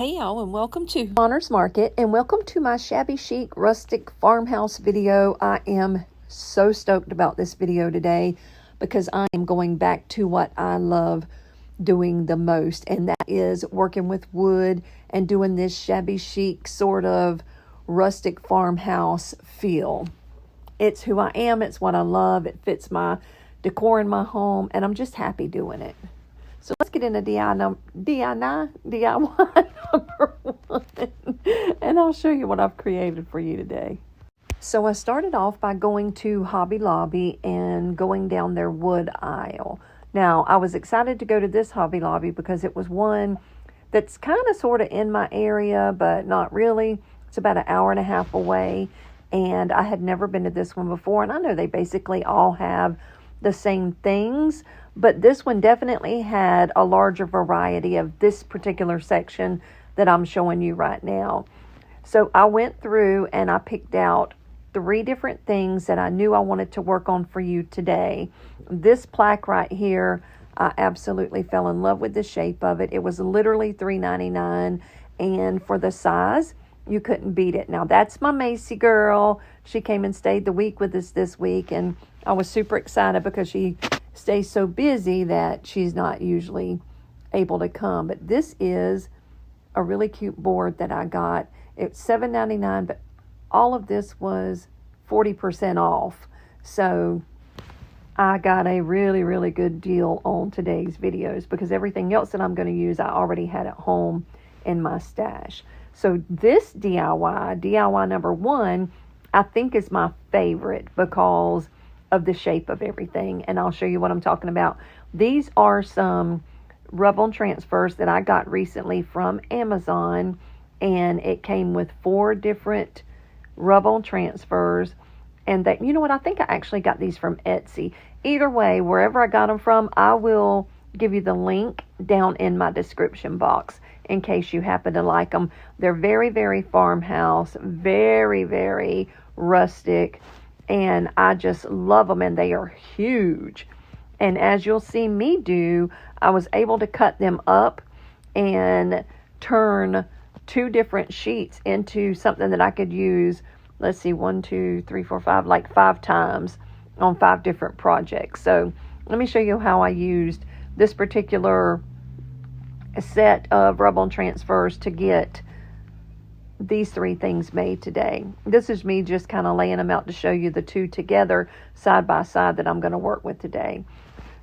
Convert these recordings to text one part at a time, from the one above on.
Hey y'all, and welcome to Honors Market, and welcome to my Shabby Chic Rustic Farmhouse video. I am so stoked about this video today because I am going back to what I love doing the most, and that is working with wood and doing this shabby chic sort of rustic farmhouse feel. It's who I am, it's what I love, it fits my decor in my home, and I'm just happy doing it. So let's get into DIY number one, and I'll show you what I've created for you today. So I started off by going to Hobby Lobby and going down their wood aisle. Now, I was excited to go to this Hobby Lobby because it was one that's kind of sort of in my area, but not really. It's about an hour and a half away, and I had never been to this one before, and I know they basically all have the same things, but this one definitely had a larger variety of this particular section that I'm showing you right now. So I went through and I picked out 3 different things that I knew I wanted to work on for you today. This plaque right here, I absolutely fell in love with the shape of it. It was literally $3.99, and for the size, you couldn't beat it. Now, that's my Macy girl. She came and stayed the week with us this week, and I was super excited because she stays so busy that she's not usually able to come. But this is a really cute board that I got. It's $7.99, but all of this was 40% off. So I got a really, really good deal on today's videos because everything else that I'm going to use I already had at home in my stash. So this DIY number one, I think is my favorite because of the shape of everything, and I'll show you what I'm talking about. These are some rub-on transfers that I got recently from Amazon, and it came with 4 different rub-on transfers, and that, you know what, I think I actually got these from Etsy. Either way, wherever I got them from, I will give you the link down in my description box in case you happen to like them. They're very, very farmhouse, very, very rustic, and I just love them, and they are huge. And as you'll see me do, I was able to cut them up and turn 2 different sheets into something that I could use, let's see, 1, 2, 3, 4, 5, like 5 times on 5 different projects. So let me show you how I used this particular set of rub-on transfers to get these 3 things made today. This is me just kind of laying them out to show you the 2 together side by side that I'm going to work with today.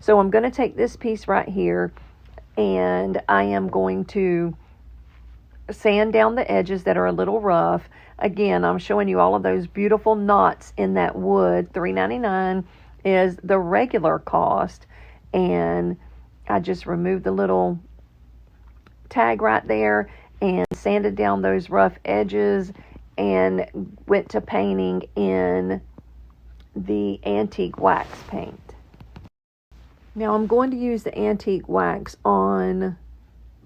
So I'm going to take this piece right here, and I am going to sand down the edges that are a little rough. Again, I'm showing you all of those beautiful knots in that wood. $3.99 is the regular cost, and I just removed the little tag right there and sanded down those rough edges and went to painting in the antique wax paint. Now I'm going to use the antique wax on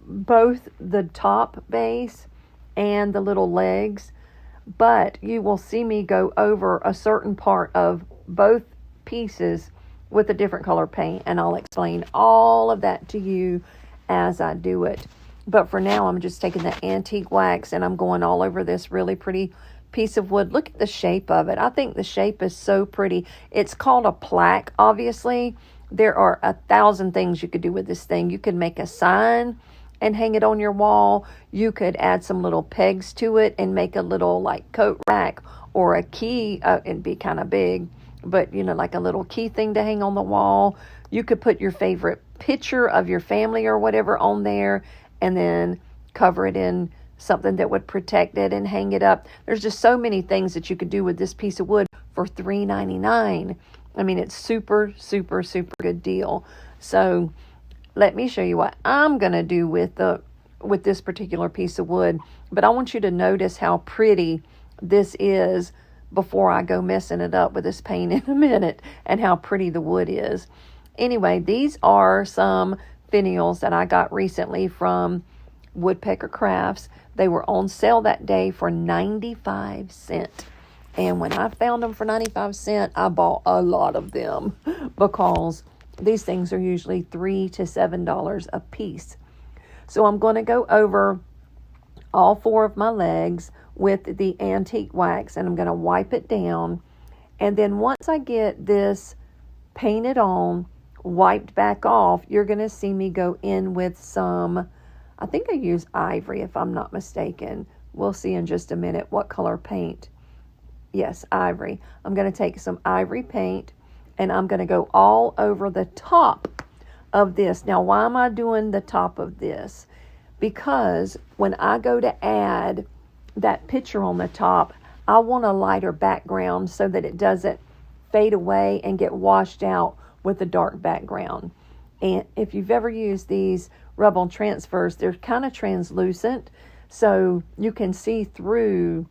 both the top base and the little legs, but you will see me go over a certain part of both pieces with a different color paint, and I'll explain all of that to you as I do it. But for now, I'm just taking the antique wax and I'm going all over this really pretty piece of wood. Look at the shape of it. I think the shape is so pretty. It's called a plaque, obviously. There are 1,000 things you could do with this thing. You could make a sign and hang it on your wall. You could add some little pegs to it and make a little like coat rack or a key. It'd be kind of big, but you know, like a little key thing to hang on the wall. You could put your favorite picture of your family or whatever on there, and then cover it in something that would protect it and hang it up. There's just so many things that you could do with this piece of wood for $3.99. I mean, it's super, super, super good deal. So let me show you what I'm going to do with this particular piece of wood. But I want you to notice how pretty this is before I go messing it up with this paint in a minute, and how pretty the wood is. Anyway, these are some finials that I got recently from Woodpecker Crafts. They were on sale that day for 95 cents. And when I found them for 95 cents, I bought a lot of them because these things are usually $3 to $7 a piece. So I'm going to go over all 4 of my legs with the antique wax, and I'm going to wipe it down. And then once I get this painted on, wiped back off, you're going to see me go in with some, I think I use Ivory if I'm not mistaken. We'll see in just a minute what color paint. Yes, Ivory. I'm going to take some Ivory paint and I'm going to go all over the top of this. Now, why am I doing the top of this? Because when I go to add that picture on the top, I want a lighter background so that it doesn't fade away and get washed out with a dark background. And if you've ever used these rub-on transfers, they're kind of translucent, so you can see through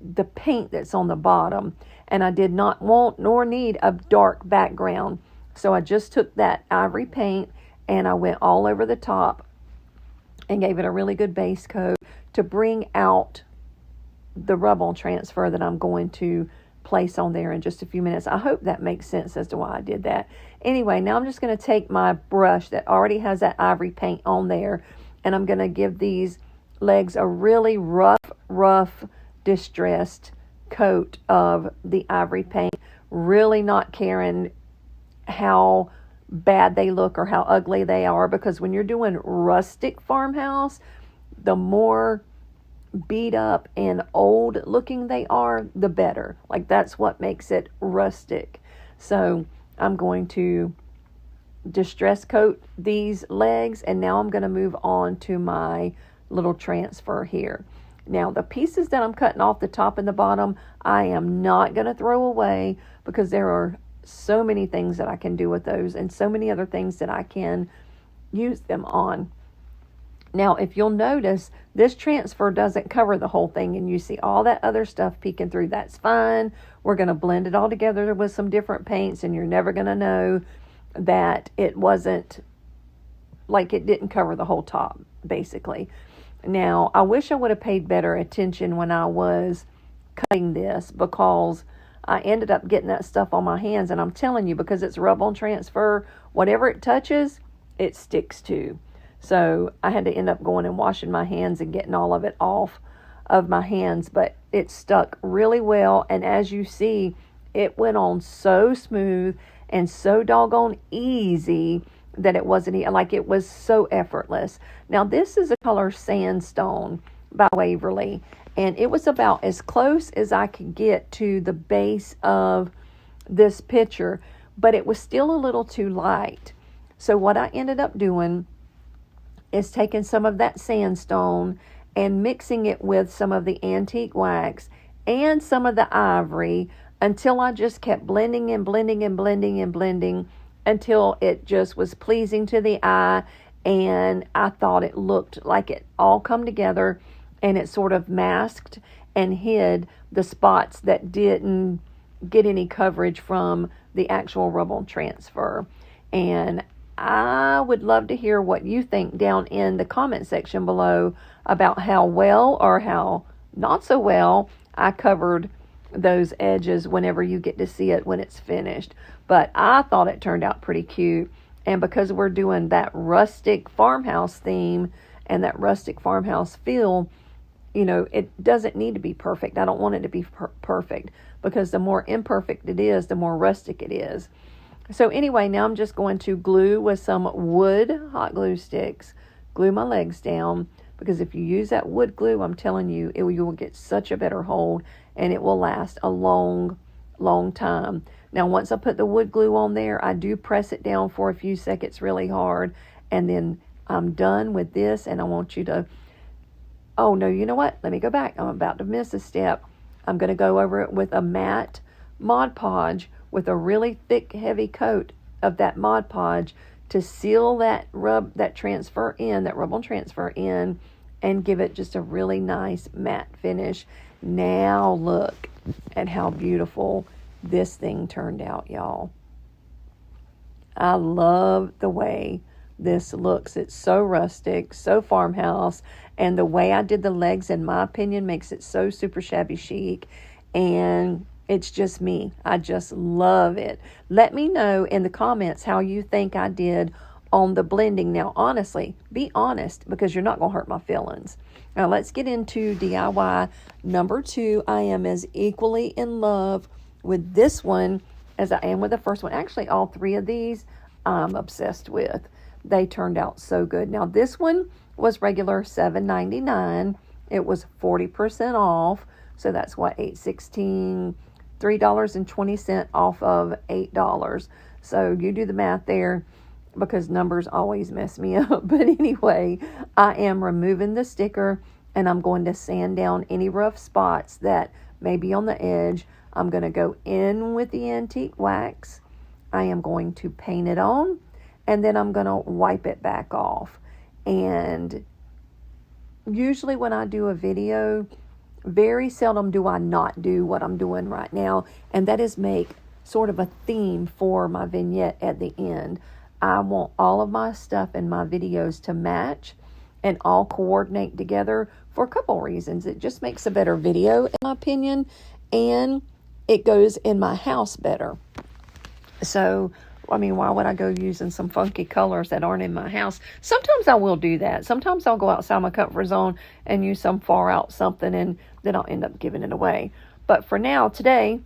the paint that's on the bottom. And I did not want nor need a dark background, so I just took that Ivory paint and I went all over the top and gave it a really good base coat to bring out the rub-on transfer that I'm going to place on there in just a few minutes. I hope that makes sense as to why I did that. Anyway, now I'm just going to take my brush that already has that Ivory paint on there, and I'm going to give these legs a really rough, distressed coat of the Ivory paint, really not caring how bad they look or how ugly they are, because when you're doing rustic farmhouse, the more beat up and old looking they are, the better. Like, that's what makes it rustic. So I'm going to distress coat these legs, and now I'm going to move on to my little transfer here. Now, the pieces that I'm cutting off the top and the bottom, I am not going to throw away, because there are so many things that I can do with those and so many other things that I can use them on. Now, if you'll notice, this transfer doesn't cover the whole thing, and you see all that other stuff peeking through. That's fine. We're going to blend it all together with some different paints, and you're never going to know that it wasn't, like, it didn't cover the whole top, basically. Now, I wish I would have paid better attention when I was cutting this, because I ended up getting that stuff on my hands, and I'm telling you, because it's rub-on transfer, whatever it touches, it sticks to. So I had to end up going and washing my hands and getting all of it off of my hands, but it stuck really well. And as you see, it went on so smooth and so doggone easy that it wasn't, like, it was so effortless. Now, this is a color Sandstone by Waverly, and it was about as close as I could get to the base of this picture, but it was still a little too light. So what I ended up doing is taking some of that Sandstone and mixing it with some of the antique wax and some of the Ivory, until I just kept blending and blending and blending and blending until it just was pleasing to the eye, and I thought it looked like it all come together, and it sort of masked and hid the spots that didn't get any coverage from the actual rub-on transfer. And I would love to hear what you think down in the comment section below about how well or how not so well I covered those edges whenever you get to see it when it's finished. But I thought it turned out pretty cute. And because we're doing that rustic farmhouse theme and that rustic farmhouse feel, you know, it doesn't need to be perfect. I don't want it to be perfect, because the more imperfect it is, the more rustic it is. So anyway, now I'm just going to glue with some wood hot glue sticks, glue my legs down, because if you use that wood glue, I'm telling you, you will get such a better hold, and it will last a long time. Now, once I put the wood glue on there, I do press it down for a few seconds really hard, and then I'm done with this, and I want you to, oh no, you know what? Let me go back. I'm about to miss a step. I'm going to go over it with a matte Mod Podge with a really thick, heavy coat of that Mod Podge to seal that rub-on transfer in, and give it just a really nice matte finish. Now look at how beautiful this thing turned out, y'all. I love the way this looks. It's so rustic, so farmhouse, and the way I did the legs, in my opinion, makes it so super shabby chic, and it's just me. I just love it. Let me know in the comments how you think I did on the blending. Now, honestly, be honest, because you're not going to hurt my feelings. Now, let's get into DIY number 2. I am as equally in love with this one as I am with the first one. Actually, all 3 of these I'm obsessed with. They turned out so good. Now, this one was regular $7.99. It was 40% off. So that's what, $8.16, $3.20 off of $8. So you do the math there, because numbers always mess me up. But anyway, I am removing the sticker, and I'm going to sand down any rough spots that may be on the edge. I'm going to go in with the antique wax. I am going to paint it on, and then I'm going to wipe it back off. And usually when I do a video, very seldom do I not do what I'm doing right now, and that is make sort of a theme for my vignette at the end. I want all of my stuff in my videos to match and all coordinate together for a couple reasons. It just makes a better video, in my opinion, and it goes in my house better. So, I mean, why would I go using some funky colors that aren't in my house? Sometimes I will do that. Sometimes I'll go outside my comfort zone and use some far out something, and then I'll end up giving it away. But for now, today,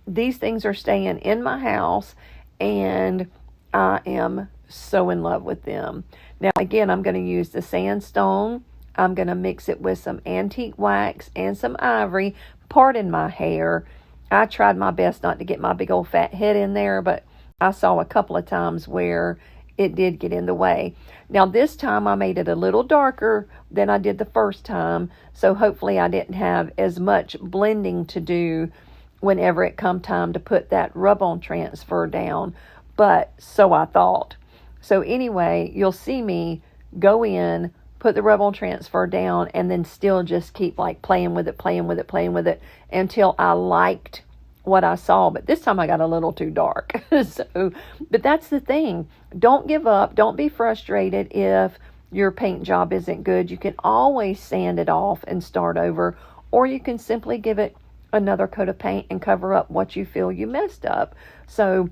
these things are staying in my house, and I am so in love with them. Now, again, I'm going to use the sandstone. I'm going to mix it with some antique wax and some ivory. Pardon my hair. I tried my best not to get my big old fat head in there, but I saw a couple of times where it did get in the way. Now, this time I made it a little darker than I did the first time, so hopefully I didn't have as much blending to do whenever it come time to put that rub-on transfer down, but so I thought. So anyway, you'll see me go in, put the rub-on transfer down, and then still just keep like playing with it until I liked what I saw. But this time I got a little too dark. But that's the thing. Don't give up. Don't be frustrated if your paint job isn't good. You can always sand it off and start over, or you can simply give it another coat of paint and cover up what you feel you messed up. So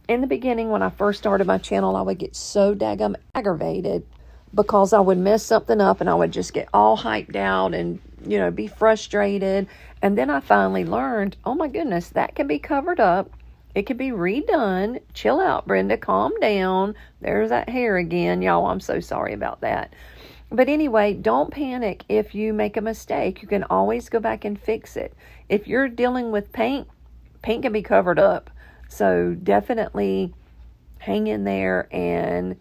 in the beginning, when I first started my channel, I would get so daggum aggravated because I would mess something up and I would just get all hyped out and, be frustrated. And then I finally learned, oh my goodness, that can be covered up. It can be redone. Chill out, Brenda. Calm down. There's that hair again. Y'all, I'm so sorry about that. But anyway, don't panic if you make a mistake. You can always go back and fix it. If you're dealing with paint can be covered up. So definitely hang in there and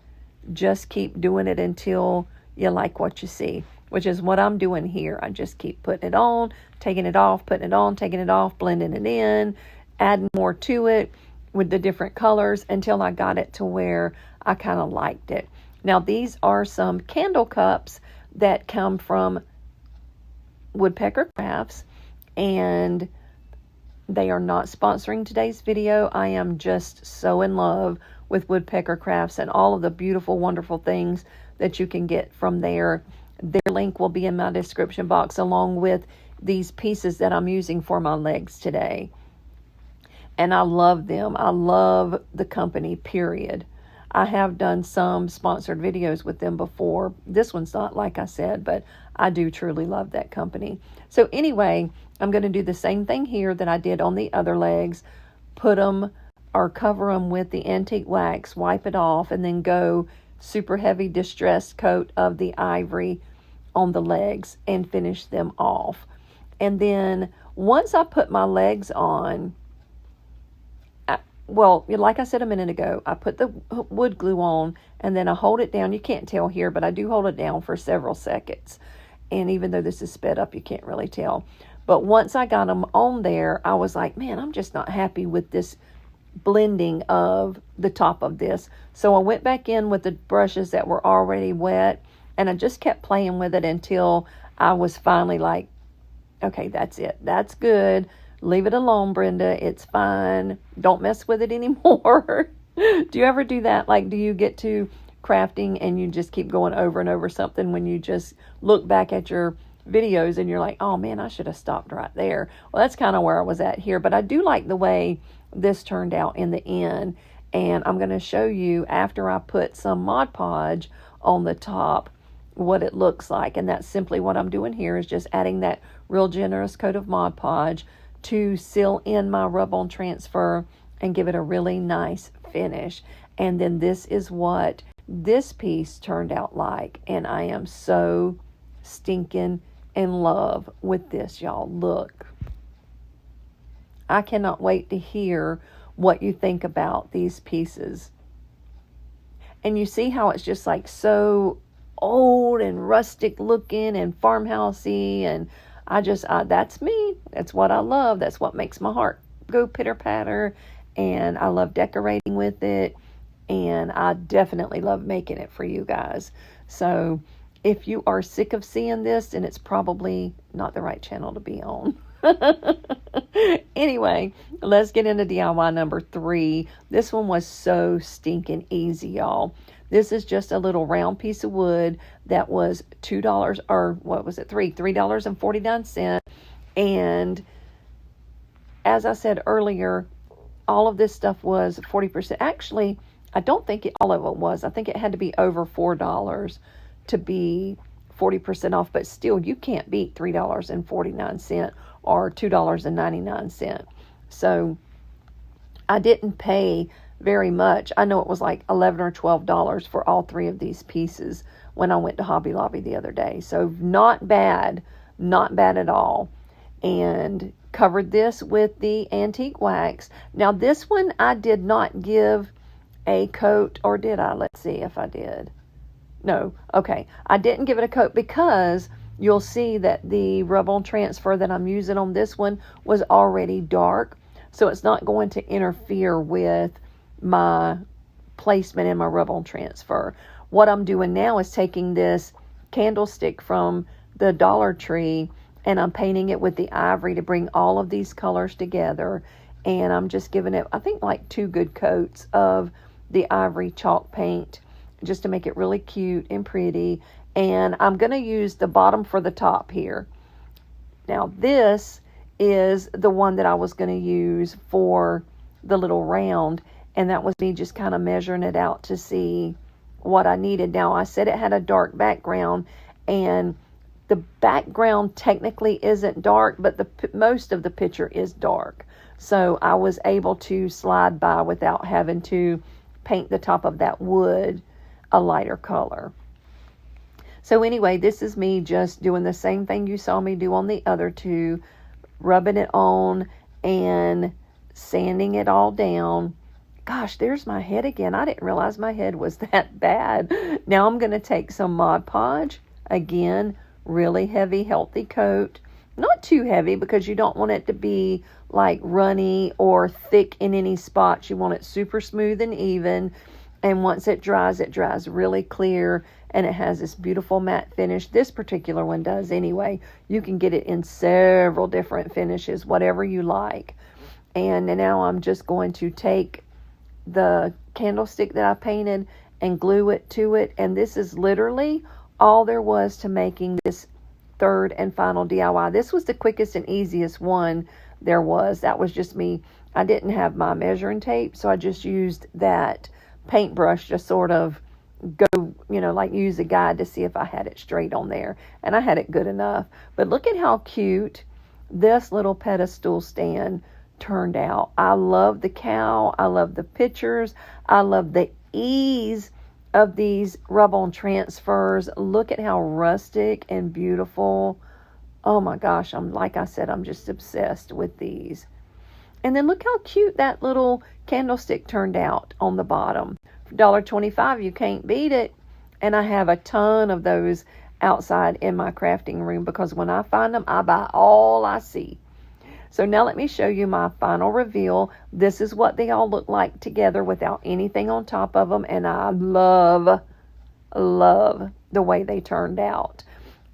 just keep doing it until you like what you see, which is what I'm doing here. I just keep putting it on, taking it off, putting it on, taking it off, blending it in, adding more to it with the different colors until I got it to where I kind of liked it. Now, these are some candle cups that come from Woodpecker Crafts, and they are not sponsoring today's video. I am just so in love with Woodpecker Crafts and all of the beautiful, wonderful things that you can get from there. Their link will be in my description box, along with these pieces that I'm using for my legs today. And I love them. I love the company, period. I have done some sponsored videos with them before. This one's not, like I said, but I do truly love that company. So anyway, I'm going to do the same thing here that I did on the other legs. Put them or cover them with the antique wax, wipe it off, and then go super heavy distressed coat of the ivory on the legs and finish them off. And then once I put my legs on, well, like I said a minute ago, I put the wood glue on and then I hold it down. You can't tell here, but I do hold it down for several seconds. And even though this is sped up, you can't really tell. But once I got them on there, I was like, man, I'm just not happy with this blending of the top of this. So I went back in with the brushes that were already wet, and I just kept playing with it until I was finally like, okay, that's it. That's good. Leave it alone, Brenda. It's fine. Don't mess with it anymore. Do you ever do that? Like, do you get to crafting and you just keep going over and over something when you just look back at your videos and you're like, oh man, I should have stopped right there? Well, that's kind of where I was at here. But I do like the way this turned out in the end. And I'm going to show you after I put some Mod Podge on the top what it looks like. And that's simply what I'm doing here, is just adding that real generous coat of Mod Podge to seal in my rub-on transfer and give it a really nice finish. And then this is what this piece turned out like. And I am so stinking in love with this, y'all. Look. I cannot wait to hear what you think about these pieces. And you see how it's just like so old and rustic looking and farmhousey, and that's me. That's what I love. That's what makes my heart go pitter patter, and I love decorating with it, and I definitely love making it for you guys. So if you are sick of seeing this, then it's probably not the right channel to be on. Anyway, let's get into DIY number 3. This one was so stinking easy, y'all. This is just a little round piece of wood that was $2, or what was it, $3.49. And as I said earlier, all of this stuff was 40%. Actually, I don't think all of it was. I think it had to be over $4 to be 40% off, but still, you can't beat $3.49 or $2.99. So I didn't pay very much. I know it was like $11 or $12 for all 3 of these pieces when I went to Hobby Lobby the other day. So not bad at all. And covered this with the antique wax. Now this one I did not give a coat, or did I? Let's see if I did. No, okay. I didn't give it a coat because you'll see that the rub-on transfer that I'm using on this one was already dark. So it's not going to interfere with my placement in my rub-on transfer. What I'm doing now is taking this candlestick from the Dollar Tree and I'm painting it with the Ivory to bring all of these colors together. And I'm just giving it, I think, like 2 good coats of the Ivory chalk paint, just to make it really cute and pretty. And I'm going to use the bottom for the top here. Now this is the one that I was going to use for the little round, and that was me just kind of measuring it out to see what I needed. Now I said it had a dark background, and the background technically isn't dark, but most of the picture is dark. So I was able to slide by without having to paint the top of that wood a lighter color. So anyway, this is me just doing the same thing you saw me do on the other 2, rubbing it on and sanding it all down. Gosh, there's my head again. I didn't realize my head was that bad. Now I'm going to take some Mod Podge. Again, really heavy, healthy coat. Not too heavy because you don't want it to be like runny or thick in any spots. You want it super smooth and even. And once it dries really clear, and it has this beautiful matte finish. This particular one does anyway. You can get it in several different finishes, whatever you like. And now I'm just going to take the candlestick that I painted and glue it to it. And this is literally all there was to making this 3rd and final DIY. This was the quickest and easiest one there was. That was just me. I didn't have my measuring tape, so I just used that paintbrush to sort of go, like use a guide to see if I had it straight on there. And I had it good enough. But look at how cute this little pedestal stand turned out. I love the cow. I love the pictures. I love the ease of these rub-on transfers. Look at how rustic and beautiful. Oh my gosh, like I said, I'm just obsessed with these. And then look how cute that little candlestick turned out on the bottom. For $1.25, you can't beat it. And I have a ton of those outside in my crafting room because when I find them, I buy all I see. So now let me show you my final reveal. This is what they all look like together without anything on top of them. And I love the way they turned out.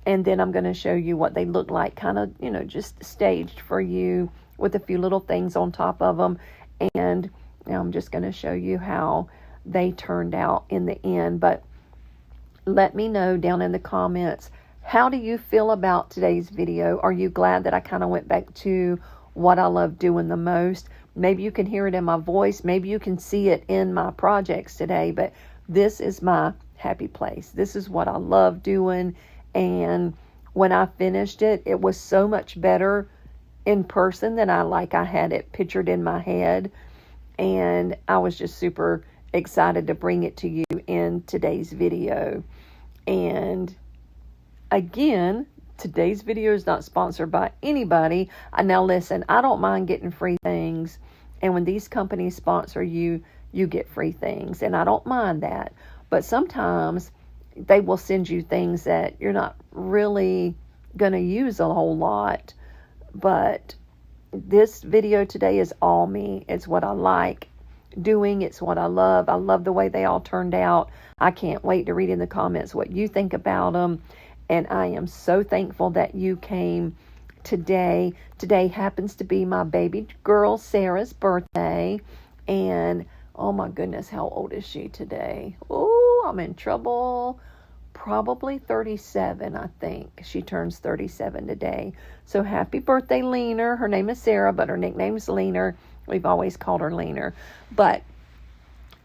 And then I'm going to show you what they look like, kind of, just staged for you with a few little things on top of them. And now I'm just going to show you how they turned out in the end. But let me know down in the comments, how do you feel about today's video? Are you glad that I kind of went back to what I love doing the most. Maybe you can hear it in my voice. Maybe you can see it in my projects today, but this is my happy place. This is what I love doing. And when I finished it, it was so much better in person than I had it pictured in my head. And I was just super excited to bring it to you in today's video. And again, today's video is not sponsored by anybody. Now listen, I don't mind getting free things. And when these companies sponsor you, you get free things. And I don't mind that. But sometimes they will send you things that you're not really going to use a whole lot. But this video today is all me. It's what I like doing. It's what I love. I love the way they all turned out. I can't wait to read in the comments what you think about them. And I am so thankful that you came today. Today happens to be my baby girl Sarah's birthday. And oh my goodness, how old is she today? Oh, I'm in trouble. Probably 37, I think. She turns 37 today. So happy birthday, Leaner. Her name is Sarah, but her nickname's Leaner. We've always called her Leaner. But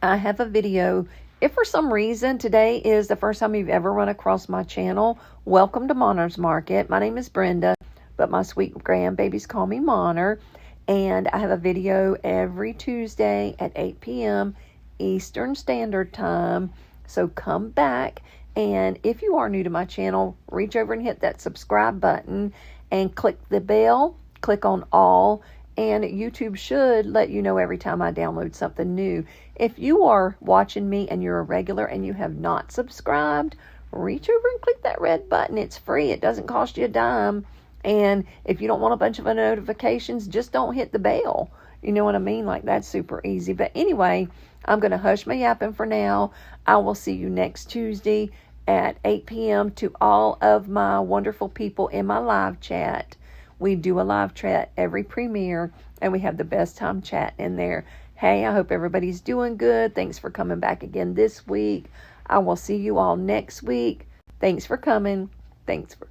I have a video. If for some reason today is the first time you've ever run across my channel, welcome to Monner's Market. My name is Brenda, but my sweet grandbabies call me Monner. And I have a video every Tuesday at 8 p.m. Eastern Standard Time. So come back. And if you are new to my channel, reach over and hit that subscribe button and click the bell, click on all, and YouTube should let you know every time I download something new. If you are watching me and you're a regular and you have not subscribed, reach over and click that red button. It's free. It doesn't cost you a dime. And if you don't want a bunch of notifications, just don't hit the bell. You know what I mean? Like, that's super easy. But anyway, I'm going to hush my yapping for now. I will see you next Tuesday at 8 p.m. to all of my wonderful people in my live chat. We do a live chat every premiere, and we have the best time chatting in there. Hey, I hope everybody's doing good. Thanks for coming back again this week. I will see you all next week. Thanks for coming. Thanks for...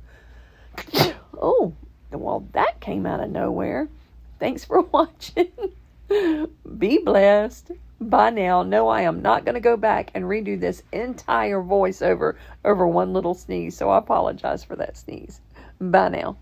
Oh, well, that came out of nowhere. Thanks for watching. Be blessed. Bye now. No, I am not going to go back and redo this entire voiceover over one little sneeze, so I apologize for that sneeze. Bye now.